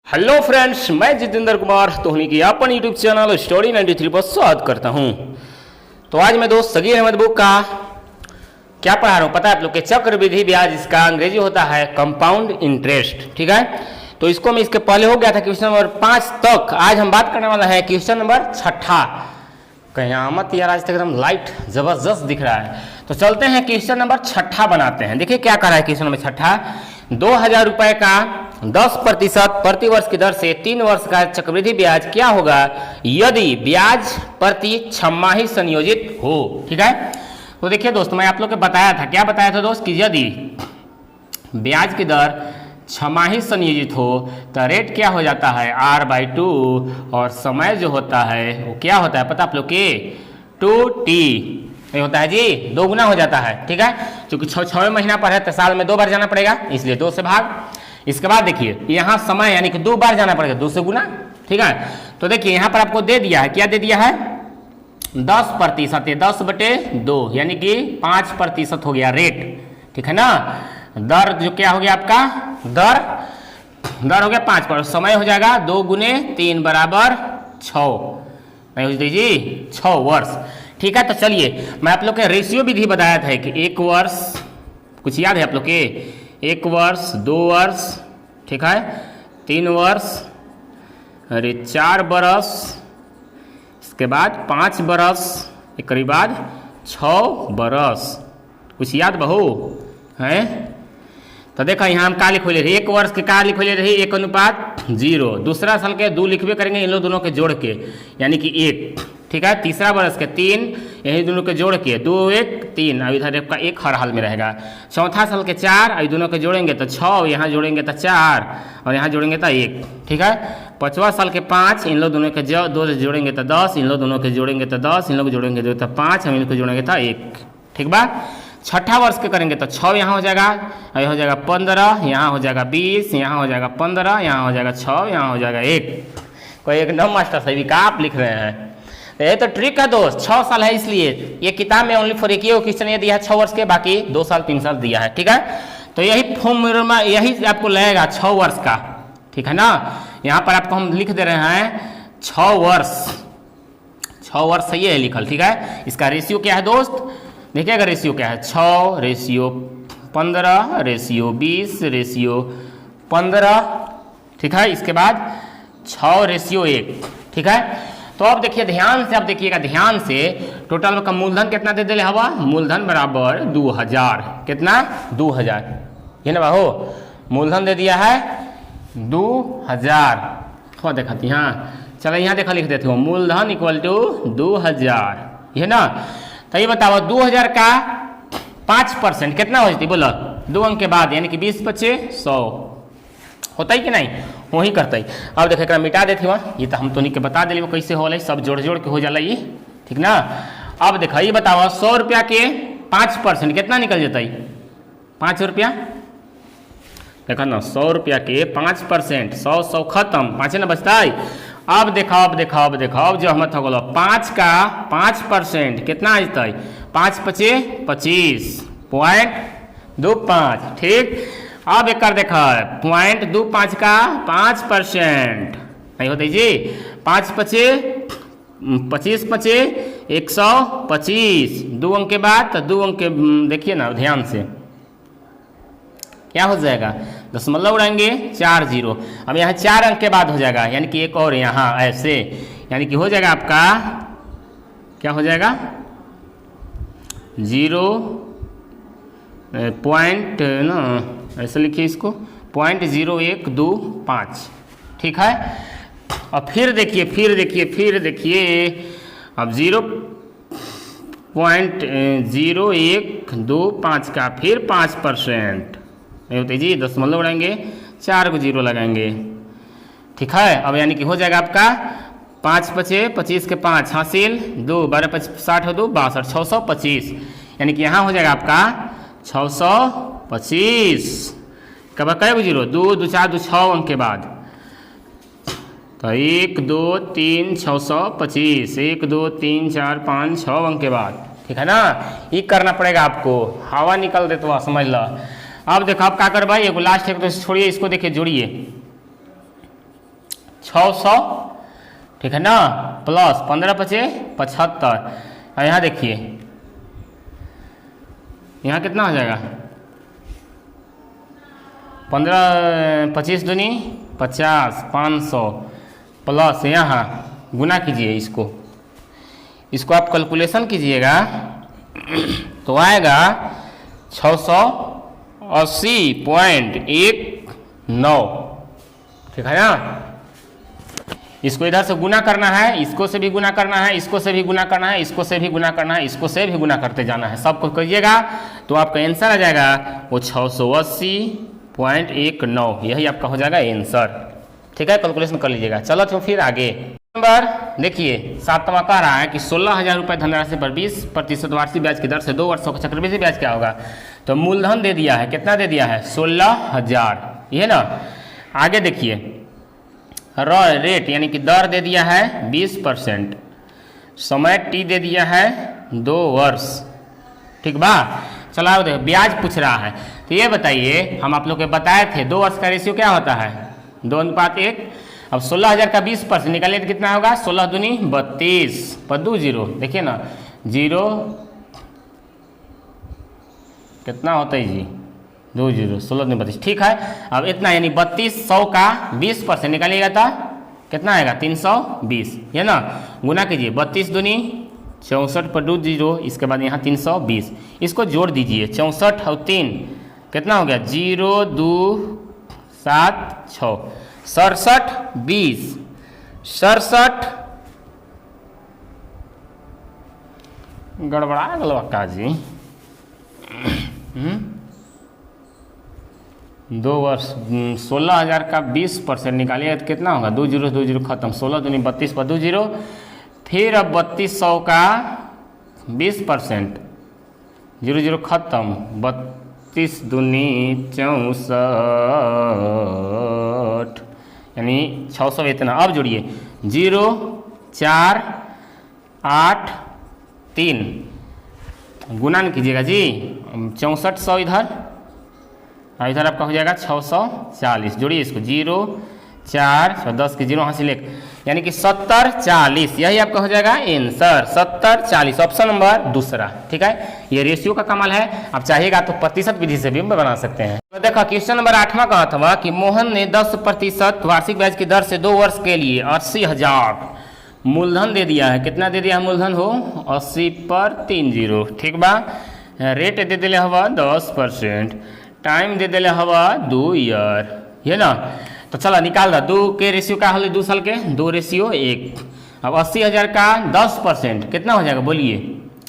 Hello friends, मैं जितेंद्र कुमार तोहनी की अपन यूट्यूब चैनल स्टडी 93 पर स्वागत करता हूं। तो आज मैं दोस्त सगीर अहमद बुक का क्या पढ़ा रहा हूं पता है आप लोग के? चक्रवृद्धि ब्याज, इसका अंग्रेजी होता है कंपाउंड इंटरेस्ट। ठीक है, तो इसको मैं इसके पहले हो गया था क्वेश्चन नंबर 5 तक। आज हम बात करने वाला है क्वेश्चन नंबर 6। कयामत यार, आज तक एकदम लाइट जबरदस्त दिख रहा है। तो चलते हैं क्वेश्चन नंबर 6 बनाते हैं। देखिए क्या कर रहा है क्वेश्चन नंबर 6। 2000 रुपए का 10% प्रतिवर्ष की दर से 3 वर्ष का चक्रवृद्धि ब्याज क्या होगा यदि ब्याज प्रति छमाही संयोजित हो। ठीक है, तो देखिए दोस्तों, मैं आप लोग को बताया था, क्या बताया था दोस्त, कि यदि ब्याज की दर छमाही संयोजित हो तो रेट क्या हो जाता है R/2 और समय जो होता है वो क्या होता है पता आप लोग के 2T ये होता है जी, 2 गुना हो जाता है। ठीक है, क्योंकि 6 महीना पर है तो साल में 2 बार जाना पड़ेगा, इसलिए 2 से भाग। इसके बाद देखिए यहाँ समय यानी कि 2 बार जाना पड़ेगा, 2 से गुना। ठीक है, तो देखिए यहाँ पर आपको दे दिया है, क्या दे दिया है 10%, ये 10/2 यानी कि 5% हो गया रेट। ठीक है ना, दर जो क्या हो गया आपका दर हो गया 5%, समय हो जाएगा 2 गुने 3 बराबर 6, नहीं दीजिए 6 वर्ष। ठीक है, तो चलिए मैं आप लोग के रेशियो विधि बताया था कि 1 वर्ष, कुछ याद है आप लोग के? 1 वर्ष, 2 वर्ष, ठीक है, 3 वर्ष, अरे 4 बरस, इसके बाद 5 बरस, एक बाद 6 बरस। कुछ याद बहू है? तो देखा यहाँ हम का लिखो ले रहे, 1 वर्ष के का लिखो ले रही 1:0, दूसरा साल के 2 लिखबे करेंगे इन लोग दोनों के जोड़ के यानी कि 1। ठीक है, तीसरा वर्ष के 3, यही दोनों के जोड़ के 2, 1, 3, अब इधर का 1 हर हाल में रहेगा। चौथा साल के 4, अब दोनों के जोड़ेंगे तो 6, यहाँ जोड़ेंगे तो 4 और यहाँ जोड़ेंगे तो 1। ठीक है, 5वां साल के 5, इन लोग दोनों के 2 जोड़ेंगे तो 10, इन लोग दोनों के जोड़ेंगे तो 10, इन लोग जोड़ेंगे तो 5, हम इनको जोड़ेंगे तो 1। ठीक बा, 6ठा वर्ष के करेंगे तो 6 यहाँ हो जाएगा, ये हो जाएगा 15, यहाँ हो जाएगा 20, यहाँ हो जाएगा 15, यहाँ हो जाएगा 6, यहाँ हो जाएगा 1। कोई एक नम मास्टर साहब का आप लिख रहे हैं, ये तो ट्रिक है दोस्त। 6 साल है इसलिए ये किताब में ओनली फॉर एक ही क्वेश्चन ये दिया है 6 वर्ष के, बाकी 2 साल 3 साल दिया है। ठीक है, तो यही फॉर्मूला यही आपको लगेगा 6 वर्ष का। ठीक है ना, यहाँ पर आपको हम लिख दे रहे हैं 6 वर्ष, 6 वर्ष सही है लिखल। ठीक है, इसका रेशियो क्या है दोस्त, देखिएगा रेशियो क्या है 6 रेशियो 15 रेशियो 20 रेशियो 15। ठीक है, इसके बाद 6 रेशियो 1। ठीक है, तो अब देखिए ध्यान से, अब देखिएगा ध्यान से, टोटल का मूलधन कितना दे दिले हवा, मूलधन बराबर 2000, कितना 2000, ये ना बाहो मूलधन दे दिया है 2000। हो देखा यहाँ, चलो यहाँ देखा लिख देते हो मूलधन इक्वल टू 2000, ये ना। तो ये बताओ 2000 का 5% कितना हो जाती बोलो, 2 अंक के बाद यानी कि 20×5 100 होता ही कि नहीं, वही करता ही। अब देखे एक मिटा देती वहाँ, ये तो हम तो नहीं के बता दिली वो कैसे हो, सब जोड़ जोड़ के हो जाला ये। ठीक ना, अब देखा ये बताओ 100 रुपया के 5% कितना निकल जाता है 5 रुपया। देखा ना, 100 रुपया के 5%, 100 खत्म, 5 ना बचता है। अब देखा जो हम था बोलो 5 का 5% कितना आ जाता है 5×5 25.25। ठीक, अब एक देखा 0.25 का 5% नहीं होता जी, 5×5 25×25 125, 2 अंक के बाद तो 2 अंक के देखिए ना ध्यान से क्या हो जाएगा, दशमलव उड़ाएंगे 4 0। अब यहाँ 4 अंक के बाद हो जाएगा यानी कि एक और यहाँ ऐसे, यानी कि हो जाएगा आपका क्या हो जाएगा 0 पॉइंट ना, ऐसे लिखिए इसको 0.0125। ठीक है, और फिर देखिए अब 0.0125 का फिर 5% नहीं होते जी, दशमलव उड़ाएंगे 4 को 0 लगाएंगे। ठीक है, अब यानी कि हो जाएगा आपका 5×5 25 के 5 हासिल 2 12 60 हो 2 62 625, यानी कि यहाँ हो जाएगा आपका 625। कब कै 0 2 2 4 2 6 अंक के बाद तो 1 2 3 625, 1 2 3 4 5 6 अंक के बाद। ठीक है ना, ये करना पड़ेगा आपको, हवा निकल दे तो समझ लो। अब देखो आप क्या कर भाई, एगो लास्ट एक तो छोड़िए, इसको देखिए जोड़िए, 600, ठीक है ना, प्लस 15 पचे 75। और यहाँ देखिए यहाँ कितना हो जाएगा, 15 25 दूनी 50, 500 प्लस यहाँ गुना कीजिए इसको आप कैलकुलेशन कीजिएगा तो आएगा 680.19, ठीक है ना। इसको इधर से गुना करना है, इसको से भी गुना करना है, इसको से भी गुना करना है, इसको से भी गुना करना है, इसको से भी गुना करते जाना है। सबको करिएगा तो आपका आंसर आ जाएगा वो 680.19, यही आपका हो जाएगा आंसर, ठीक है। कैलकुलेशन कर लीजिएगा। चलो तो फिर आगे नंबर देखिए 7वां कह रहा है कि 16,000 रुपये धनराशि पर 20% वार्षिक ब्याज की दर से 2 वर्षों का चक्रवृद्धि ब्याज क्या होगा। तो मूलधन दे दिया है, कितना दे दिया है 16,000, ये ना। आगे देखिए रेट यानी कि दर दे दिया है 20%, समय टी दे दिया है 2 वर्ष, ठीक बा। चलो आओ देखो ब्याज पूछ रहा है, तो ये बताइए हम आप लोग को बताए थे 2 वर्ष का रेशियो क्या होता है 2:1। अब 16,000 का 20% निकालिए तो कितना होगा, 16 दूनी 32 पर 2 जीरो, देखिए ना 0 कितना होता है जी 2 जीरो, 16 दूनी 32, ठीक है। अब इतना यानी 3200 का 20% निकालिएगा तो कितना आएगा 320, है ना। गुना कीजिए 32 दूनी 64 पर 2 जीरो, इसके बाद यहाँ 320, इसको जोड़ दीजिए 64 और 3 कितना हो गया 0 2 7 6 67 20 67 गड़बड़ा गलवा का जी 2 वर्ष 16,000 का 20% निकालिए तो कितना होगा 2 जीरो खत्म, 16 दूनी 32 पर 2 जीरो, फिर अब 3200 का 20% 0 खत्म, 32 दूनी 64 यानी 600 इतना। अब जोड़िए 0 4 8 3 गुना न कीजिएगा जी 6400 इधर और इधर आपका हो जाएगा 640, जोड़िए इसको 0 4 10 के 0 हासिल 1 यानी कि 70 40, यही आपका हो जाएगा आंसर 70 40, ऑप्शन नंबर दूसरा, ठीक है। ये रेशियो का कमाल है, आप चाहेगा तो प्रतिशत विधि से भी बना सकते हैं। तो देखो क्वेश्चन नंबर 8वां कहा था कि मोहन ने 10% वार्षिक ब्याज की दर से 2 वर्ष के लिए 80,000 मूलधन दे दिया है, कितना दे दिया है मूलधन हो 80 पर 3 जीरो, ठीक बा। रेट दे दिले हवा 10%, टाइम दे दिले हवा 2 ईयर, है ना। तो चलो निकाल दो 2 के रेशियो का हो 2 साल के 2 रेशियो 1। अब 80,000 का 10% कितना हो जाएगा बोलिए,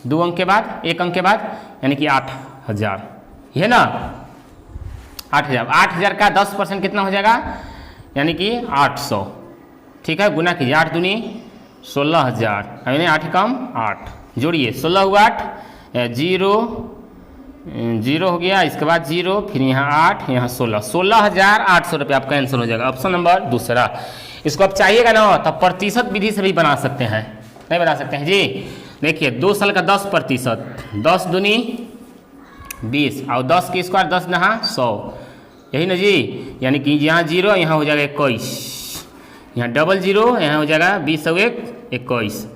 2 अंक के बाद 1 अंक के बाद यानी कि 8,000, है ना 8,000। 8,000 का 10% कितना हो जाएगा यानी कि 800, ठीक है। गुना कीजिए 8 दूनी 16,000 यानी 8 कम 8, जोड़िए 16 हुआ 8 0 हो गया, इसके बाद 0 फिर यहाँ 8 यहाँ 16,800 रुपये आपका आंसर हो जाएगा, ऑप्शन नंबर दूसरा। इसको आप चाहिएगा ना तब प्रतिशत विधि से भी बना सकते हैं, नहीं बना सकते हैं जी। देखिए 2 साल का 10%, 10 दूनी 20 और 10 की स्क्वायर 10 नहा 100, यही ना जी। यानी कि यहाँ 0 यहाँ हो जाएगा 21, यहाँ डबल 0 यहाँ हो जाएगा 20 और 1 21,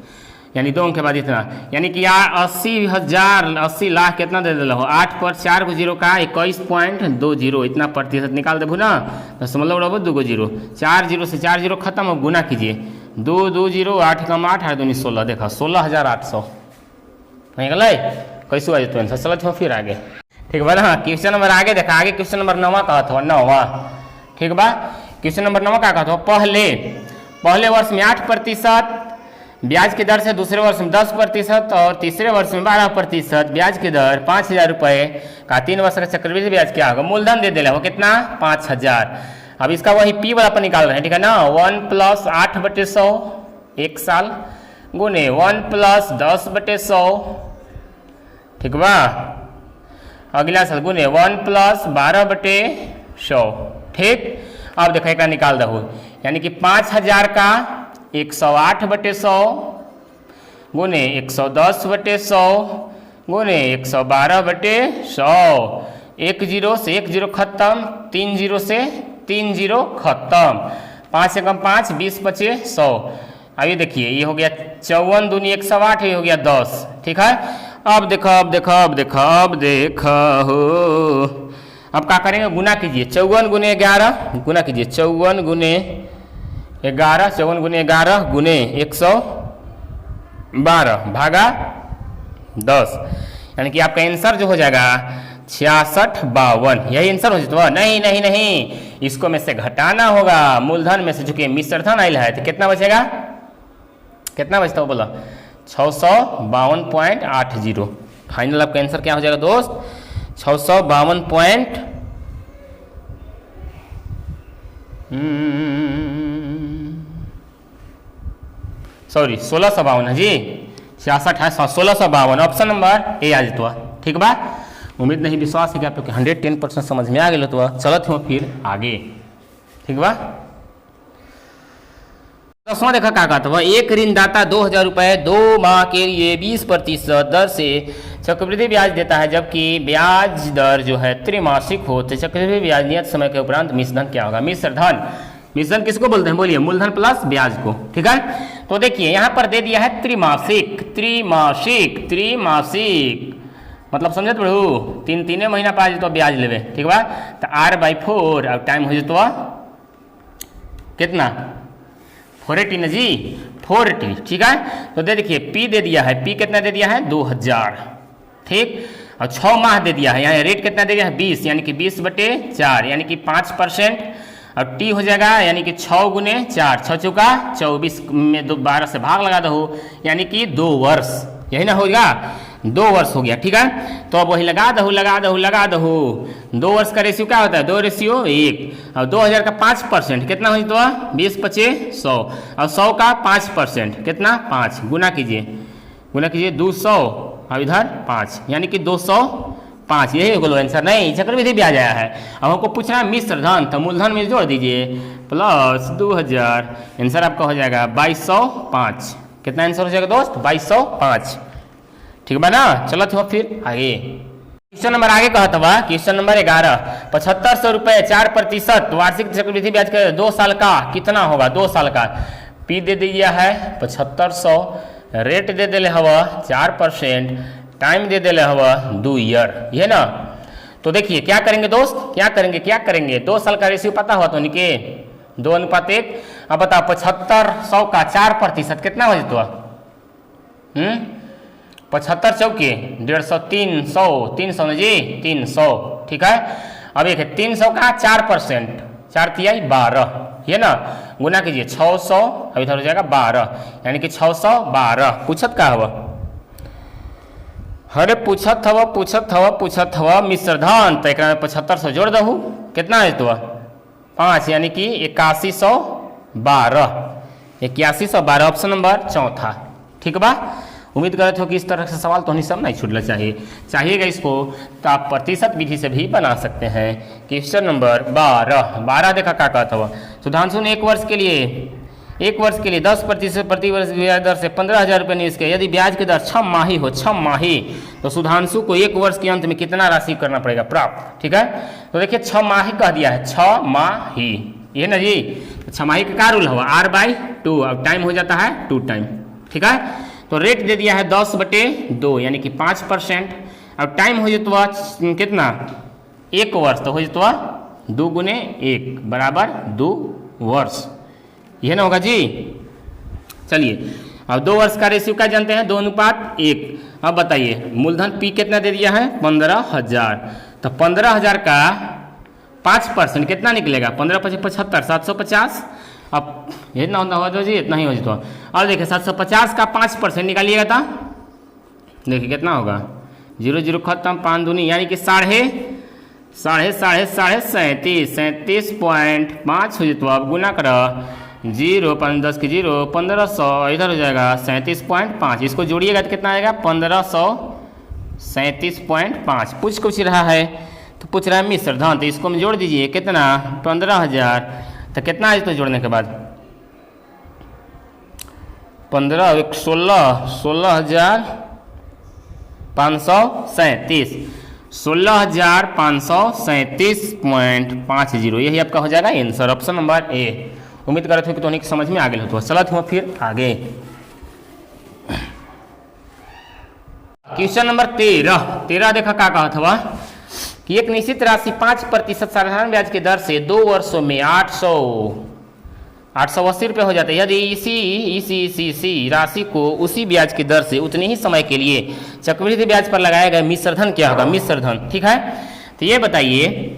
यानी 2 अंक के बाद इतना, यानी कि 80,000 80 लाख कितना दे दिला हो 8 पर 4 को 0 का 21.20, इतना प्रतिशत निकाल देबू ना तो समझ लो 2 जीरो, 4 जीरो से 4 जीरो खत्म हो, गुना कीजिए 2 2 जीरो 8 कम 8 8 दूनी 16, देखा 16,800 नहीं गल कैसे आ जाते आंसर। चलो फिर आगे, ठीक बा ना। क्वेश्चन नंबर आगे देखा, आगे क्वेश्चन नंबर 9वां कहा था 9वां, ठीक बा। क्वेश्चन नंबर 9वां क्या कहा था, पहले वर्ष में 8% ब्याज की दर से दूसरे वर्ष में 10% और तीसरे वर्ष में 12% ब्याज की दर 5,000 रुपये का 3 वर्ष का चक्रवृद्धि ब्याज क्या होगा। मूलधन दे दिला हो कितना 5,000। अब इसका वही पी वाला पर निकाल रहे हैं, ठीक है ना। 1 + 8/100 1 साल गुने 1 + 10/100, ठीक बा। अगला साल गुने 1 + 12/100, ठीक। अब देखो एक निकाल दो, यानी कि 5,000 का 108/100 गुने 110/100 गुने 112/100, 1 जीरो से 1 जीरो खत्म, 3 जीरो से 3 जीरो खत्म, 5 से कम 5, 20 बचे 100। अभी देखिए ये हो गया 54 दूनी 108, ये हो गया 10। ठीक है, अब देखो हो, अब क्या करेंगे, गुना कीजिए 54 गुने 11, गुना कीजिए 54 गुने 11, 54 गुने 11 गुने 112 भागा 10, यानी कि आपका आंसर जो हो जाएगा 6652। यही आंसर हो जाता है। नहीं, इसको में से घटाना होगा, मूलधन में से चूंकि मिश्रधन आयल है तो कितना बचेगा, कितना बचता है बोला, 652.80। फाइनल आपका आंसर क्या हो जाएगा दोस्त, 652 सॉरी 1652 है जी, 66 है 1652, ऑप्शन नंबर ए आ जाता। ठीक बा, उम्मीद नहीं विश्वास है कि आप लोग 110% समझ में आ गए तो चलत हो फिर आगे। ठीक बा, 10वां देखा क्या कहता हुआ, एक ऋणदाता 2000 रुपये 2 माह के लिए 20% दर से चक्रवृद्धि ब्याज देता है, जबकि ब्याज दर जो है त्रिमासिक हो, तो चक्रवृद्धि ब्याज नियत समय के उपरांत मिश्रधन क्या होगा, मिश्रधन। मिश्रधन किसको बोलते हैं बोलिए, मूलधन प्लस ब्याज को। ठीक है, तो देखिए यहाँ पर दे दिया है त्रिमासिक, मतलब समझत बड़ू, 3 महीना पा तो ब्याज लेवे। ठीक बा, तो R/4 अब टाइम हो जातो कितना 480 ना जी, 480। ठीक है, तो दे देखिए P दे दिया है, P कितना दे दिया है 2000। ठीक, और 6 माह दे दिया है, यहाँ रेट कितना दे दिया है 20, यानी कि 20/4 यानी कि 5%। और T हो जाएगा यानी कि 6 गुने 4, 6 चौका 24 में 12 से भाग लगा दो, यानी कि 2 वर्ष, यही ना होगा, 2 वर्ष हो गया। ठीक है, तो अब वही लगा दो 2 वर्ष का रेशियो क्या होता है, 2:1। और 2000 का 5% कितना हो जाता है 20 × 100, और 100 का 5% कितना 5, गुना कीजिए 200, और इधर 5 यानी कि 205। यही होगा आंसर, नहीं चक्रवृद्धि ब्याज आया है। अब हमको पूछना है मिश्रधन, तो मूलधन में जोड़ दीजिए प्लस 2000, आंसर आपका हो जाएगा 2205। कितना आंसर हो जाएगा दोस्त, 2205। ठीक बा ना, चलो तो फिर आगे क्वेश्चन नंबर आगे कहता हुआ, क्वेश्चन नंबर 11, 7500 रुपये 4% वार्षिक चक्रवृद्धि ब्याज का 2 साल का कितना होगा, 2 साल का। P दे दिया है 7500, रेट दे दिले हवा 4%, टाइम दे दिले हवा 2 ईयर, ये ना। तो देखिए क्या करेंगे दोस्त, क्या करेंगे 2 साल का रेशियो पता हुआ तो निके 2:1। अब बताओ 7500 का 4% कितना हो जाता, 75 चौके 150, 300 ना जी 300। ठीक है, अब एक 300 का 4%, 4 तिया 12, ये ना, गुना कीजिए 600, अब इधर हो जाएगा 12, यानी कि 612। पूछत का हवा, अरे पूछत हवा मिश्रधन, तो एक 7500 जोड़ दहू, कितना है तो 5, यानी कि 8112, 8112 ऑप्शन नंबर चौथा। ठीक बा, उम्मीद करते हो कि इस तरह से सवाल तो नहीं सब नहीं छूटना चाहिएगा इसको, तो आप प्रतिशत विधि से भी बना सकते हैं। क्वेश्चन नंबर 12 देखा क्या कहता हुआ, सुधांशु ने 1 वर्ष के लिए 10% प्रति वर्ष ब्याज दर से 15,000 रुपये निवेश किया। यदि ब्याज की दर 6 माही तो सुधांशु को 1 वर्ष के अंत में कितना राशि करना पड़ेगा प्राप्त। ठीक है, तो देखिए 6 माही कह दिया है, 6 माही, ये ना जी। 6 माही का क्या रूल हुआ, R/2, अब टाइम हो जाता है 2 टाइम। ठीक है, तो रेट दे दिया है 10/2 यानी कि 5%। अब टाइम हो जाता कितना 1 वर्ष, तो हो जाता 2 × 1 बराबर 2 वर्ष, यह ना होगा जी। चलिए अब 2 वर्ष का रेशियो क्या जानते हैं, 2:1। अब बताइए मूलधन P कितना दे दिया है 15,000, तो 15,000 का 5% कितना निकलेगा, 15 × 5 = 75, 750। अब इतना होता तो जी इतना ही हो जाता। और देखिए 750 का 5% निकालिएगा तो देखिए कितना होगा, 0 0 खत्म, 5 दूनी यानी कि 37.5 हो जाता। अब गुना करो 0 5 10 की 0 1500, इधर हो जाएगा 37.5, इसको जोड़िएगा तो कितना आएगा 1537.5। पूछ रहा है तो पूछ रहा है मिश्रधन, तो इसको में जोड़ दीजिए कितना 15,000, तो कितना है इसको जोड़ने के बाद 15 1 16,537, 16,537.50, यही आपका हो जाएगा आंसर, ऑप्शन नंबर ए। उम्मीद करत हूँ कि तोहनी के समझ में आ गए हो। चलत हुआ फिर आगे। क्वेश्चन नंबर 13 देखा का कहत हुआ कि एक निश्चित राशि 5% साधारण ब्याज की दर से 2 वर्षों में 880 रुपये हो जाते हैं। यदि इसी राशि को उसी ब्याज की दर से उतने ही समय के लिए चक्रवृद्धि ब्याज पर लगाया गया मिश्र धन क्या होगा? मिश्र धन, ठीक है। तो ये बताइए,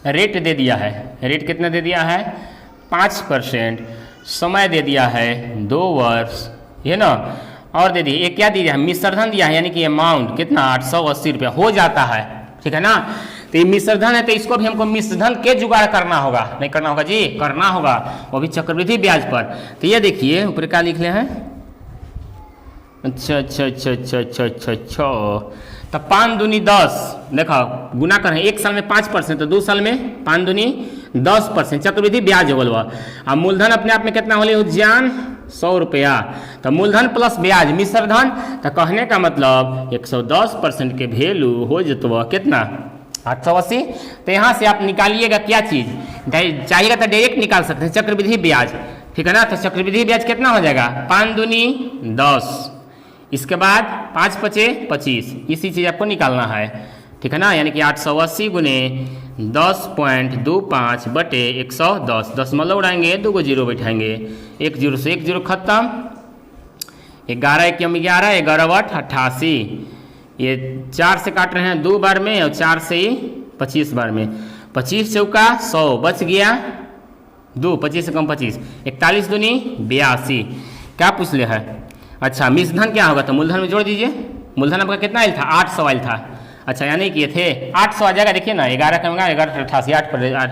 रेट दे दिया है, रेट कितना दे दिया है? 5%, समय दे दिया है 2 वर्ष, ये ना, और दे दिए, ये क्या दिया है? मिश्रधन दिया है, यानी कि अमाउंट कितना? 880 रुपया हो जाता है, ठीक है ना। तो ये मिश्रधन है, तो इसको भी हमको मिश्रधन के जुगाड़ करना होगा, नहीं करना होगा जी? करना होगा, वो भी चक्रवृद्धि ब्याज पर। तो ये देखिए ऊपर क्या लिख ले हैं? अच्छा। तो 5 दूनी 10, देखो गुना करें, 1 साल में 5%, तो 2 साल में 5 दूनी 10%, चक्रवृद्धि ब्याज हो गया। अब मूलधन अपने आप में कितना होले? जान 100 रुपया, तो मूलधन प्लस ब्याज मिश्रधन, तो कहने का मतलब 110% के वैल्यू हो जतवा कितना? 880। तो यहाँ से आप निकालिएगा क्या चीज़ चाहिएगा, तो डायरेक्ट निकाल सकते हैं चक्रवृद्धि ब्याज, ठीक है ना। तो चक्रवृद्धि ब्याज कितना हो जाएगा? 5 दूनी 10, इसके बाद 5 पचे 25, इसी चीज़ आपको निकालना है, ठीक है ना। यानी कि 880 गुने 10.25 बटे 110, दशमलव उड़ाएंगे, 2 जीरो बैठाएंगे, 1 जीरो से 1 जीरो खत्म, 11 1 11, 11 8 88, ये 4 से काट रहे हैं 2 बार में, और 4 से 25 बार में, 25 चौका 100 बच गया 2, 25 से कम 25, 41 दूनी 82। क्या पूछ ले है? अच्छा, मिश्रधन क्या होगा? तो मूलधन में जोड़ दीजिए, मूलधन आपका कितना आयल था? 800 आयल था। अच्छा, यानी कि ये थे 800 आ जाएगा, देखिए ना, 11 का होगा 11 88,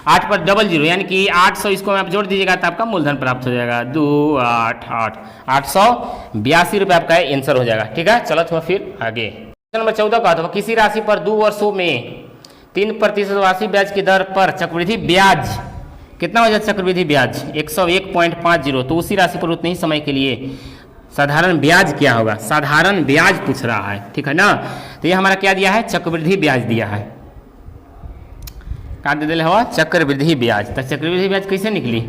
8 पर डबल जीरो, यानी कि 800 इसको आप जोड़ दीजिएगा तो आपका मूलधन प्राप्त हो जाएगा 2 8 8 882 रुपये आपका आंसर हो जाएगा, ठीक है। चलो थोड़ा फिर आगे। क्वेश्चन नंबर 14 का, किसी राशि पर 2 वर्षों में 3% वार्षिक ब्याज की दर पर चक्रवृद्धि ब्याज कितना हो जाता? चक्रवृद्धि ब्याज 101.50, तो उसी राशि पर उतने ही समय के लिए साधारण ब्याज क्या होगा? साधारण ब्याज पूछ रहा है, ठीक है ना। तो ये हमारा क्या दिया है? चक्रवृद्धि ब्याज दिया है। क्या दे दिया हुआ? चक्रवृद्धि ब्याज। तो चक्रवृद्धि ब्याज कैसे निकली?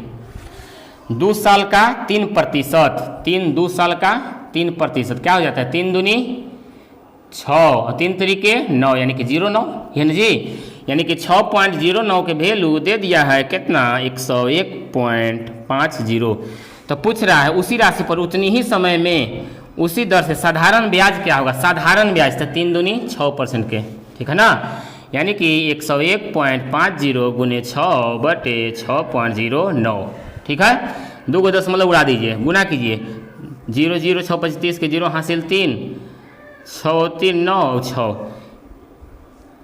2 साल का 3%, 2 साल का 3%, क्या हो जाता है? 3 दूनी 6 और 3 तरीके 9, यानी कि 09, है ना जी। यानी कि 6.09 के वैल्यू दे दिया है कितना? 101.50। तो पूछ रहा है उसी राशि पर उतनी ही समय में उसी दर से साधारण ब्याज क्या होगा? साधारण ब्याज तो 3 दूनी 6% के, ठीक है ना। यानी कि 101.50 गुने 6 बटे 6.09, ठीक है। 2 को दशमलव उड़ा दीजिए, गुना कीजिए, 0 0 6 25 के 0 हासिल 3, 6 3 9 6,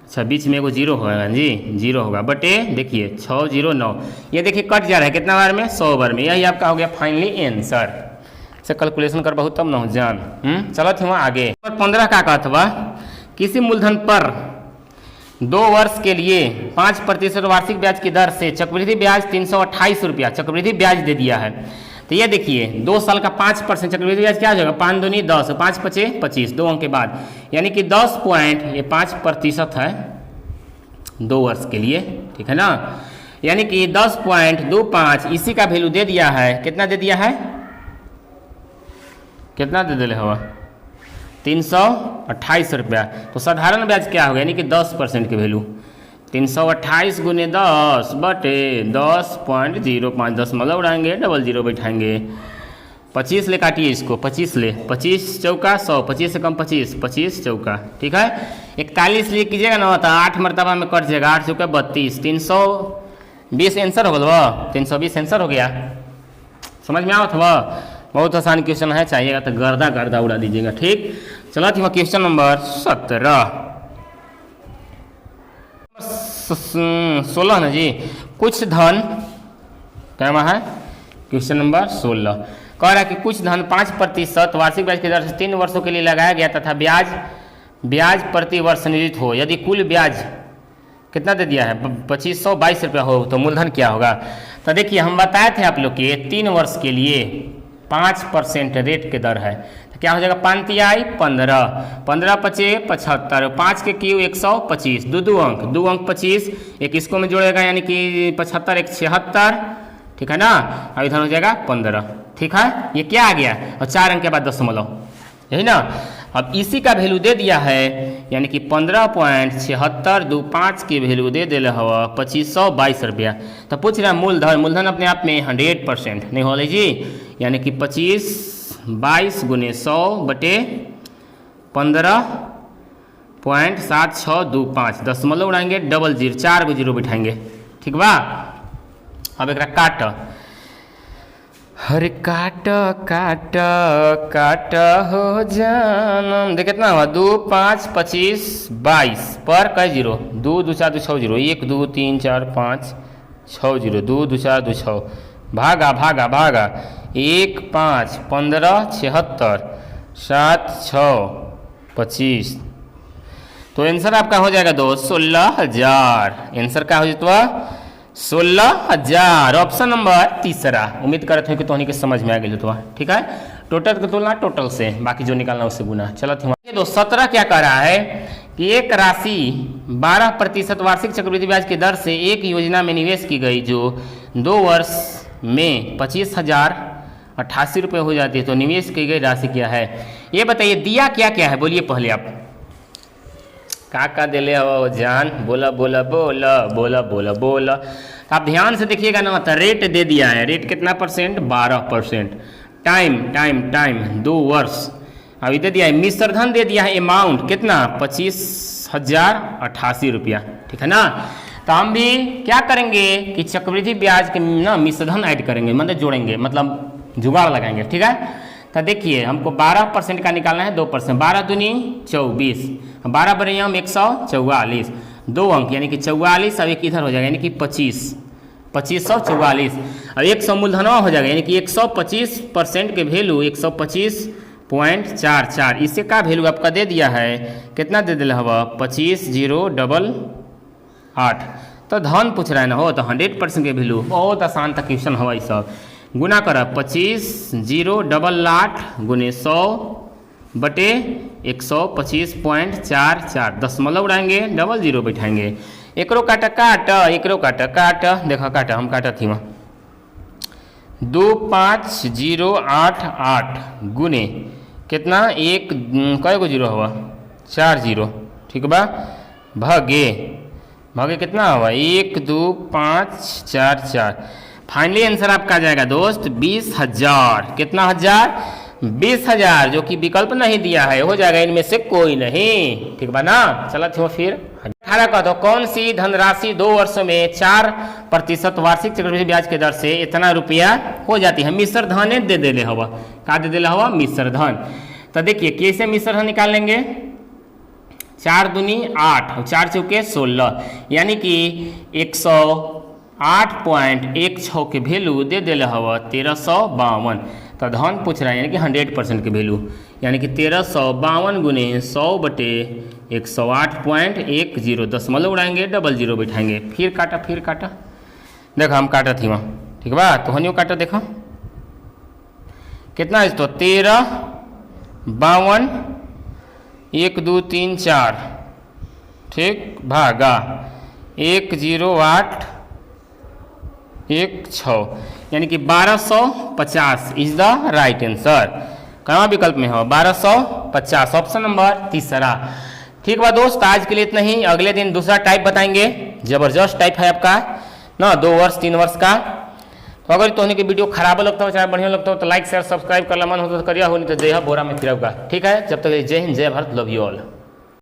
अच्छा बीच में एगो 0 होगा जी, 0 होगा बटे देखिए 609, ये देखिए कट जा रहा है कितना बार में? 100 बार में। यही आपका हो गया फाइनली आंसर। से कैलकुलेशन कर बहुत तब न हो जान। चलो थे वहाँ आगे। 15 का कहत बा, किसी मूलधन पर 2 वर्ष के लिए 5% वार्षिक ब्याज की दर से चक्रवृद्धि ब्याज 328 रुपया चक्रवृद्धि ब्याज दे दिया है। तो ये देखिए 2 साल का 5% चक्रवृद्धि ब्याज क्या हो जाएगा? 5 दूनी 10, 5 पचे 25, 2 अंक के बाद, यानी कि 10.5% है 2 वर्ष के लिए, ठीक है ना। यानी कि 10.25 इसी का वैल्यू दे दिया है, कितना दे दिया है? कितना दे दिले हवा? 328 रुपया। तो साधारण ब्याज क्या होगा? यानी कि 10% की वैल्यू 328 गुने 10 बटे 10.05, दशमलव उड़ाएंगे, डबल जीरो बैठाएंगे, 25 ले काटिए इसको, 25 ले, 25 चौका 100, 25 से कम 25, 25 चौका, ठीक है। 41 लिए कीजिएगा ना तो 8 मरतबा में कट जाएगा, 8 चौका 32, 320 आंसर हो गया, 320 आंसर हो गया। समझ में आवत हुआ? बहुत आसान क्वेश्चन है, चाहिएगा तो गर्दा गर्दा उड़ा दीजिएगा, ठीक। चलो थी क्वेश्चन नंबर 16 ना जी। कुछ धन क्या है? क्वेश्चन नंबर 16 कह रहा है कि कुछ धन 5% वार्षिक ब्याज की दर से 3 वर्षों के लिए लगाया गया तथा ब्याज प्रति वर्ष निश्चित हो। यदि कुल ब्याज कितना दे दिया है? 2522 रुपया हो तो मूलधन क्या होगा? तो देखिए हम बताए थे आप लोग के 3 वर्ष के लिए 5% रेट के दर है, तो क्या हो जाएगा? 5 तिहाई 15, 15 पचे 75, 5 के क्यू 125, 2 अंक 25, एक इसको में जोड़ेगा यानी कि 75 1 76, ठीक है ना। अब इधर हो जाएगा 15, ठीक है। ये क्या आ गया, और 4 अंक के बाद दशमलव, यही ना। अब इसी का वैल्यू दे दिया है, यानी कि 15.7625 की वैल्यू दे दिले हवा 2522 रुपया। तो पूछ रहा मूलधन, मूलधन अपने आप में 100% नहीं हो जी, यानी कि 2522 गुने 100 बटे 15.7625, दशमलव उड़ाएंगे, डबल जीरो, 4 गो जीरो बिठाएंगे, ठीक बा। अब एक काट, अरे काट काट काट हो जानम, देख कितना हुआ, 2 5 25 22 पर कई जीरो, 2 2 4 2 6 जीरो, 1 2 3 4 5 6 जीरो, 2 2 4 2 6, भागा भागा भागा, 1 5 15 76 7 6 25। तो आंसर आपका हो जाएगा दोस्त 16,000। आंसर क्या हो जाता, 16,000, ऑप्शन नंबर तीसरा। उम्मीद करते हैं कि तो समझ में आ गई तो, ठीक है। टोटल की तुलना टोटल से, बाकी जो निकालना उससे गुना। चलो दोस्त 17 क्या कह रहा है कि एक राशि 12% वार्षिक चक्रवृद्धि ब्याज की दर से एक योजना में निवेश की गई जो 2 वर्ष में 25,088 रुपये हो जाती है, तो निवेश की गई राशि क्या है, ये बताइए। दिया क्या क्या है, बोलिए पहले आप, का दिले हो जान, बोला बोला बोला बोला बोला बोला। तो आप ध्यान से देखिएगा ना, तो रेट दे दिया है, रेट कितना परसेंट, 12%। टाइम टाइम टाइम 2 वर्ष। अभी दे दिया है मिश्र धन, दे दिया है अमाउंट कितना, 25,088 रुपया, ठीक है ना। तो हम भी क्या करेंगे कि चक्रवृद्धि ब्याज के ना मिश्र धन ऐड करेंगे, मतलब जोड़ेंगे, मतलब जुगाड़ लगाएंगे, ठीक है। तो देखिए हमको 12% का निकालना है, 2%, 12 दूनी 24, 12 बड़े हम 144, 2 अंक यानी कि 44, अब एक इधर हो जाएगा यानी कि 2544। अब 100 मूलधनवा हो जाएगा, यानी कि 125% के वैल्यू 125.44। इससे का वैल्यू आपका दे दिया है, कितना दे दिया हवा, 25,088। तो धन पूछ रहा है ना हो, तो 100% के वैल्यू, बहुत आसान था क्वेश्चन हवा। ये सब गुना करा 25,088 गुने 100 बटे 125.44, दशमलव उड़ाएंगे, डबल जीरो बैठाएंगे, एकरो काटा काट, एकरो काटा काट, देखा काटा हम काटा थी वहाँ 25088 गुने कितना, एक कई गो जीरो हुआ, 4 जीरो, ठीक बा, भागे भागे कितना हुआ, 1 2 5 4 4। फाइनली आंसर आपका आ जाएगा दोस्त 20,000। कितना हजार, 20,000, जो कि विकल्प नहीं दिया है, हो जाएगा इनमें से कोई नहीं, ठीक बा ना। चलो फिर 18 का, तो कौन सी धनराशि 2 वर्षों में 4% वार्षिक चक्रवृद्धि ब्याज के दर से इतना रुपया हो जाती है। मिश्र धन दे देले हवा, का दे देले हवा, मिश्र धन। तो देखिए कैसे मिश्र धन निकाल लेंगे, 4 दूनी 8, 4 चौके 16, यानी कि 108.16 के वैल्यू दे दिले हवा 1352। तो धन पूछ रहा है, यानी कि 100% के वैल्यू, यानी कि 1352 गुने 100 बटे 108.10, दशमलव उड़ाएंगे, डबल जीरो बैठाएंगे, फिर काटा देखो हम काटा थी वहाँ, ठीक बा। तो हनियो काटा देखो कितना है, तो 1352 1 2 3 4, ठीक, भागा 108 1 6, यानी कि 1250 इज द राइट आंसर। कहाँ विकल्प में हो, 1250, ऑप्शन नंबर तीसरा। ठीक बा दोस्त, आज के लिए इतना ही। अगले दिन दूसरा टाइप बताएंगे, जबरदस्त टाइप है आपका ना, 2 वर्ष 3 वर्ष का। तो अगर तो की वीडियो खराब लगता हो चाहे बढ़िया लगता हो, तो लाइक शेयर सब्सक्राइब करना मन हो तो करिया, हो नहीं तो जय बोरा में फिर। ठीक है, जब तक जय हिंद, जय भारत, लव यू ऑल।